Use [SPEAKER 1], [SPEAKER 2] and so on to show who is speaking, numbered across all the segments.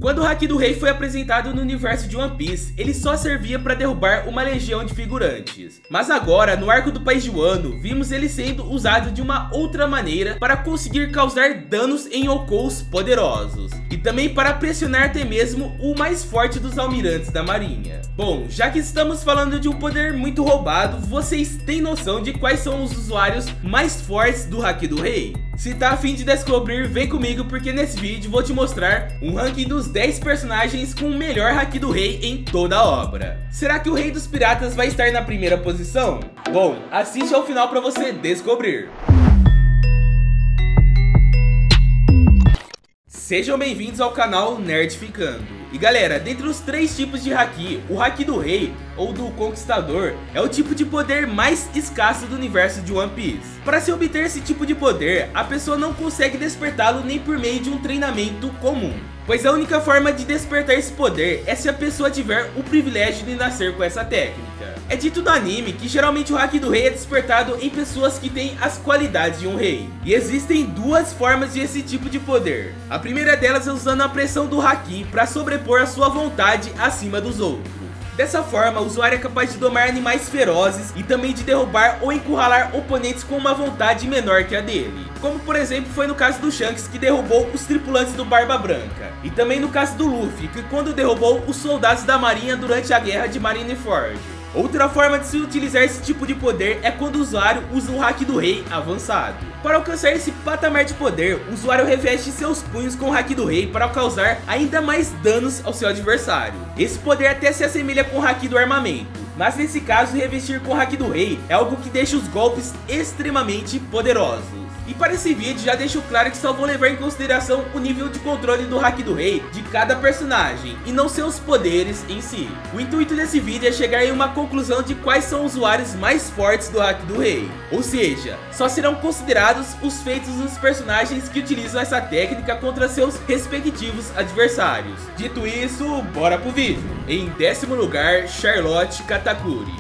[SPEAKER 1] Quando o Haki do Rei foi apresentado no universo de One Piece, ele só servia para derrubar uma legião de figurantes. Mas agora, no arco do País de Wano, vimos ele sendo usado de uma outra maneira para conseguir causar danos em Yonkous poderosos. E também para pressionar até mesmo o mais forte dos almirantes da marinha. Bom, já que estamos falando de um poder muito roubado, vocês têm noção de quais são os usuários mais fortes do Haki do Rei? Se tá a fim de descobrir, vem comigo porque nesse vídeo vou te mostrar um ranking dos 10 personagens com o melhor Haki do Rei em toda a obra. Será que o Rei dos Piratas vai estar na primeira posição? Bom, assiste ao final para você descobrir. Sejam bem-vindos ao canal Nerdficando. E galera, dentre os 3 tipos de Haki, o Haki do Rei, ou do Conquistador, é o tipo de poder mais escasso do universo de One Piece. Para se obter esse tipo de poder, a pessoa não consegue despertá-lo nem por meio de um treinamento comum. Pois a única forma de despertar esse poder é se a pessoa tiver o privilégio de nascer com essa técnica. É dito no anime que geralmente o Haki do Rei é despertado em pessoas que têm as qualidades de um rei. E existem 2 formas de esse tipo de poder. A primeira delas é usando a pressão do Haki para sobrepor a sua vontade acima dos outros. Dessa forma, o usuário é capaz de domar animais ferozes e também de derrubar ou encurralar oponentes com uma vontade menor que a dele. Como por exemplo foi no caso do Shanks, que derrubou os tripulantes do Barba Branca. E também no caso do Luffy, que quando derrubou os soldados da marinha durante a guerra de Marineford. Outra forma de se utilizar esse tipo de poder é quando o usuário usa o Haki do Rei avançado. Para alcançar esse patamar de poder, o usuário reveste seus punhos com o Haki do Rei para causar ainda mais danos ao seu adversário. Esse poder até se assemelha com o Haki do armamento, mas nesse caso revestir com o Haki do Rei é algo que deixa os golpes extremamente poderosos. E para esse vídeo já deixo claro que só vou levar em consideração o nível de controle do Haki do Rei de cada personagem e não seus poderes em si. O intuito desse vídeo é chegar em uma conclusão de quais são os usuários mais fortes do Haki do Rei. Ou seja, só serão considerados os feitos dos personagens que utilizam essa técnica contra seus respectivos adversários. Dito isso, bora pro vídeo. Em 10º lugar, Charlotte Katakuri.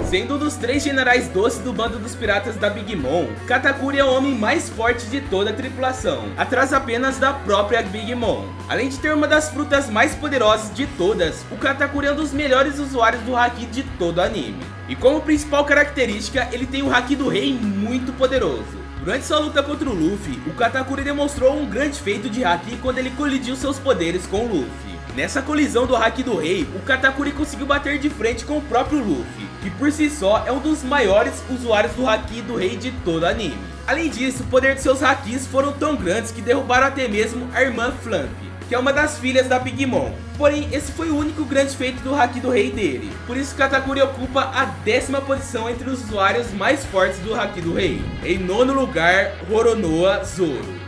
[SPEAKER 1] Sendo um dos 3 generais doces do bando dos piratas da Big Mom, Katakuri é o homem mais forte de toda a tripulação, atrás apenas da própria Big Mom. Além de ter uma das frutas mais poderosas de todas, o Katakuri é um dos melhores usuários do Haki de todo o anime. E como principal característica, ele tem o Haki do Rei muito poderoso. Durante sua luta contra o Luffy, o Katakuri demonstrou um grande feito de Haki quando ele colidiu seus poderes com o Luffy. Nessa colisão do Haki do Rei, o Katakuri conseguiu bater de frente com o próprio Luffy, que por si só é um dos maiores usuários do Haki do Rei de todo o anime. Além disso, o poder de seus Hakis foram tão grandes que derrubaram até mesmo a irmã Flamp, que é uma das filhas da Big Mom. Porém, esse foi o único grande feito do Haki do Rei dele. Por isso, Katakuri ocupa a 10ª posição entre os usuários mais fortes do Haki do Rei. Em 9º lugar, Roronoa Zoro.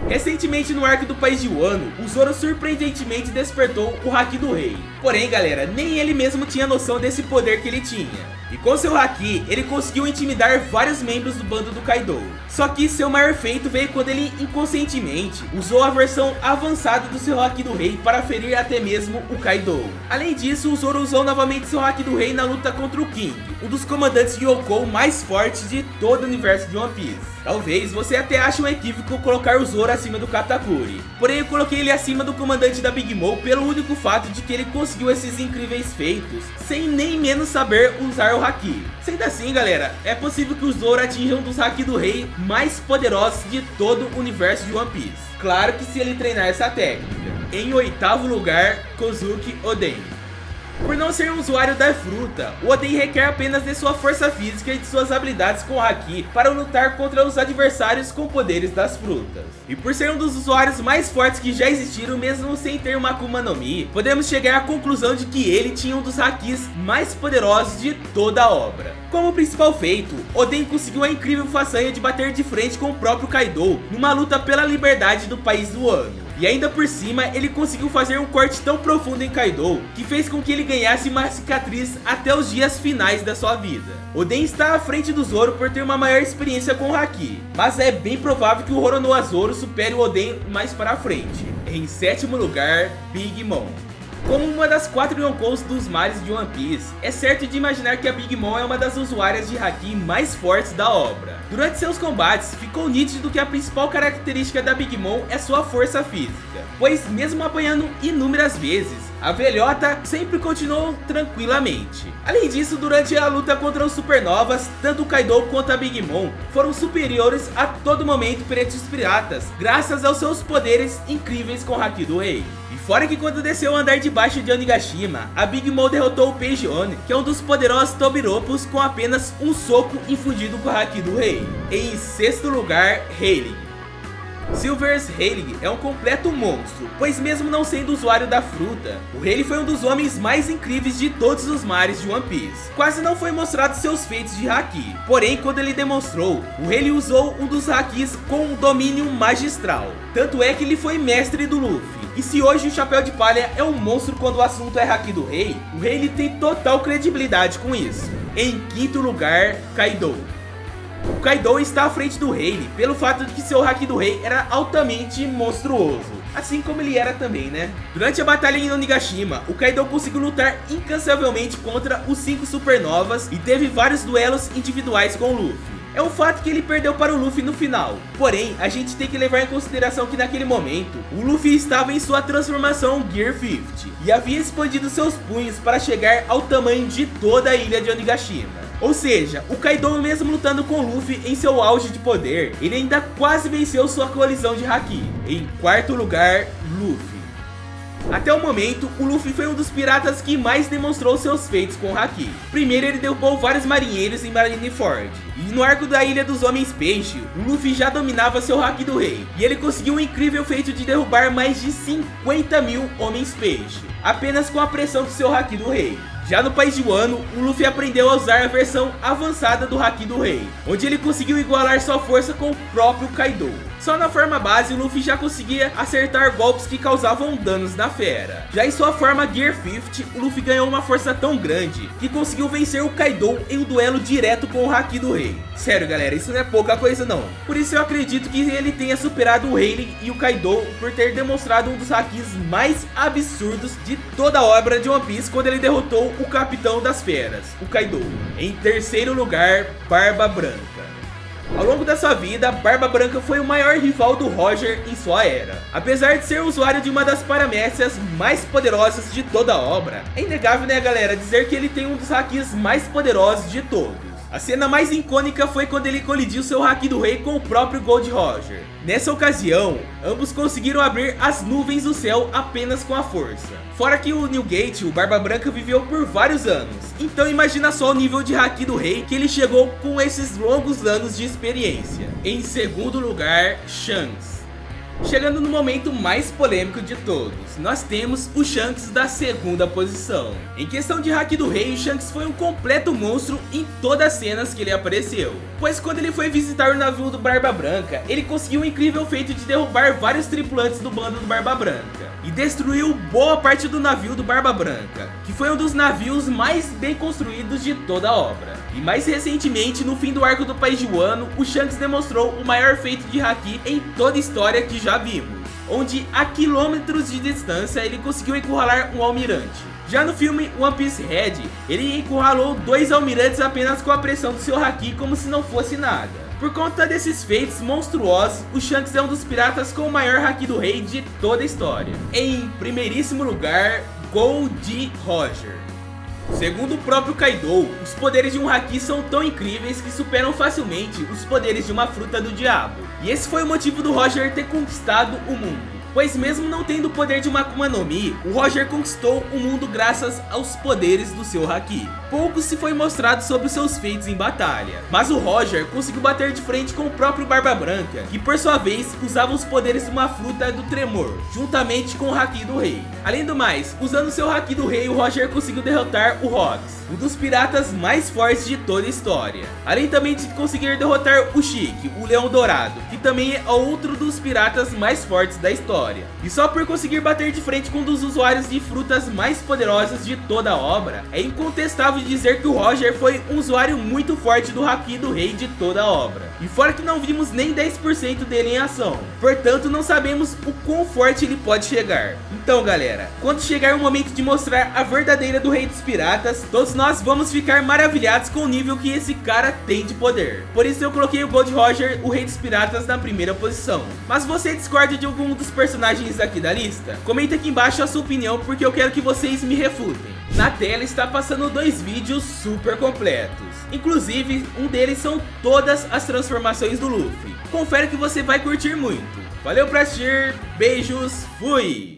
[SPEAKER 1] Recentemente no arco do País de Wano, o Zoro surpreendentemente despertou o Haki do Rei. Porém galera, nem ele mesmo tinha noção desse poder que ele tinha. E com seu Haki, ele conseguiu intimidar vários membros do bando do Kaido. Só que seu maior feito veio quando ele inconscientemente usou a versão avançada do seu Haki do Rei para ferir até mesmo o Kaido. Além disso, o Zoro usou novamente seu Haki do Rei na luta contra o King, um dos comandantes de Yonkou mais fortes de todo o universo de One Piece. Talvez você até ache um equívoco colocar o Zoro acima do Katakuri. Porém eu coloquei ele acima do comandante da Big Mom pelo único fato de que ele conseguiu esses incríveis feitos sem nem menos saber usar o Haki. Sendo assim galera, é possível que o Zoro atinja um dos Haki do Rei mais poderosos de todo o universo de One Piece. Claro que se ele treinar essa técnica. Em 8º lugar, Kozuki Oden. Por não ser um usuário da fruta, o Oden requer apenas de sua força física e de suas habilidades com Haki para lutar contra os adversários com poderes das frutas. E por ser um dos usuários mais fortes que já existiram mesmo sem ter uma Akuma no Mi, podemos chegar à conclusão de que ele tinha um dos Hakis mais poderosos de toda a obra. Como principal feito, Oden conseguiu a incrível façanha de bater de frente com o próprio Kaido numa luta pela liberdade do País do Wano. E ainda por cima, ele conseguiu fazer um corte tão profundo em Kaido que fez com que ele ganhasse uma cicatriz até os dias finais da sua vida. Oden está à frente do Zoro por ter uma maior experiência com o Haki, mas é bem provável que o Roronoa Zoro supere o Oden mais para frente. Em 7º lugar, Big Mom. Como uma das 4 Yonkous dos mares de One Piece, é certo de imaginar que a Big Mom é uma das usuárias de Haki mais fortes da obra. Durante seus combates, ficou nítido que a principal característica da Big Mom é sua força física, pois mesmo apanhando inúmeras vezes, a velhota sempre continuou tranquilamente. Além disso, durante a luta contra os Supernovas, tanto o Kaido quanto a Big Mom foram superiores a todo momento perante os piratas, graças aos seus poderes incríveis com o Haki do Rei. E fora que quando desceu o andar de baixo de Onigashima, a Big Mom derrotou o Peijion, que é um dos poderosos Tobiropos, com apenas um soco infundido com o Haki do Rei. Em sexto lugar, Rayleigh. Silvers Rayleigh é um completo monstro, pois mesmo não sendo usuário da fruta, o Rayleigh foi um dos homens mais incríveis de todos os mares de One Piece. Quase não foi mostrado seus feitos de Haki, porém quando ele demonstrou, o Rayleigh usou um dos Hakis com um domínio magistral. Tanto é que ele foi mestre do Luffy. E se hoje o Chapéu de Palha é um monstro quando o assunto é Haki do Rei, o Rayleigh tem total credibilidade com isso. Em quinto lugar, Kaido. O Kaido está à frente do Rayleigh pelo fato de que seu Haki do Rei era altamente monstruoso, assim como ele era também, né? Durante a batalha em Onigashima, o Kaido conseguiu lutar incansavelmente contra os 5 Supernovas e teve vários duelos individuais com o Luffy. É um fato que ele perdeu para o Luffy no final, porém a gente tem que levar em consideração que naquele momento o Luffy estava em sua transformação Gear 50 e havia expandido seus punhos para chegar ao tamanho de toda a ilha de Onigashima. Ou seja, o Kaido mesmo lutando com o Luffy em seu auge de poder, ele ainda quase venceu sua colisão de Haki. Em quarto lugar, Luffy. Até o momento, o Luffy foi um dos piratas que mais demonstrou seus feitos com o Haki. Primeiro ele derrubou vários marinheiros em Marineford, e no arco da Ilha dos Homens Peixe, o Luffy já dominava seu Haki do Rei, e ele conseguiu um incrível feito de derrubar mais de 50 mil Homens Peixe, apenas com a pressão do seu Haki do Rei. Já no país de Wano, o Luffy aprendeu a usar a versão avançada do Haki do Rei, onde ele conseguiu igualar sua força com o próprio Kaido. Só na forma base, o Luffy já conseguia acertar golpes que causavam danos na fera. Já em sua forma Gear 50, o Luffy ganhou uma força tão grande que conseguiu vencer o Kaido em um duelo direto com o Haki do Rei. Sério galera, isso não é pouca coisa não. Por isso eu acredito que ele tenha superado o Rayleigh e o Kaido por ter demonstrado um dos Hakis mais absurdos de toda a obra de One Piece quando ele derrotou o Capitão das Feras, o Kaido. Em terceiro lugar, Barba Branca. Ao longo da sua vida, Barba Branca foi o maior rival do Roger em sua era. Apesar de ser usuário de uma das paramécias mais poderosas de toda a obra, é inegável, né galera, dizer que ele tem um dos Hakis mais poderosos de todos. A cena mais icônica foi quando ele colidiu seu Haki do Rei com o próprio Gold Roger. Nessa ocasião, ambos conseguiram abrir as nuvens do céu apenas com a força. Fora que o Newgate, o Barba Branca, viveu por vários anos. Então imagina só o nível de Haki do Rei que ele chegou com esses longos anos de experiência. Em segundo lugar, Shanks. Chegando no momento mais polêmico de todos, nós temos o Shanks da segunda posição. Em questão de Haki do Rei, o Shanks foi um completo monstro em todas as cenas que ele apareceu. Pois quando ele foi visitar o navio do Barba Branca, ele conseguiu um incrível feito de derrubar vários tripulantes do bando do Barba Branca e destruiu boa parte do navio do Barba Branca, que foi um dos navios mais bem construídos de toda a obra. E mais recentemente, no fim do arco do País de Wano, o Shanks demonstrou o maior feito de Haki em toda a história que já vimos, onde a quilômetros de distância ele conseguiu encurralar um almirante. Já no filme One Piece Red, ele encurralou 2 almirantes apenas com a pressão do seu Haki como se não fosse nada. Por conta desses feitos monstruosos, o Shanks é um dos piratas com o maior Haki do Rei de toda a história. Em primeiríssimo lugar, Gold Roger. Segundo o próprio Kaido, os poderes de um Haki são tão incríveis que superam facilmente os poderes de uma fruta do diabo. E esse foi o motivo do Roger ter conquistado o mundo. Pois mesmo não tendo o poder de uma Akuma no Mi, o Roger conquistou o mundo graças aos poderes do seu Haki. Pouco se foi mostrado sobre os seus feitos em batalha, mas o Roger conseguiu bater de frente com o próprio Barba Branca, que por sua vez usava os poderes de uma fruta do tremor, juntamente com o Haki do Rei. Além do mais, usando seu Haki do Rei, o Roger conseguiu derrotar o Rox, um dos piratas mais fortes de toda a história. Além também de conseguir derrotar o Chique, o Leão Dourado, que também é outro dos piratas mais fortes da história. história. E só por conseguir bater de frente com um dos usuários de frutas mais poderosos de toda a obra, é incontestável dizer que o Roger foi um usuário muito forte do Haki do Rei de toda a obra. E fora que não vimos nem 10% dele em ação, portanto não sabemos o quão forte ele pode chegar. Então galera, quando chegar o momento de mostrar a verdadeira do Rei dos Piratas, todos nós vamos ficar maravilhados com o nível que esse cara tem de poder. Por isso eu coloquei o Gold Roger, o Rei dos Piratas, na primeira posição. Mas você discorda de algum dos personagens aqui da lista? Comenta aqui embaixo a sua opinião, porque eu quero que vocês me refutem. Na tela está passando 2 vídeos super completos. Inclusive, um deles são todas as transformações do Luffy. Confere que você vai curtir muito. Valeu por assistir, beijos, fui!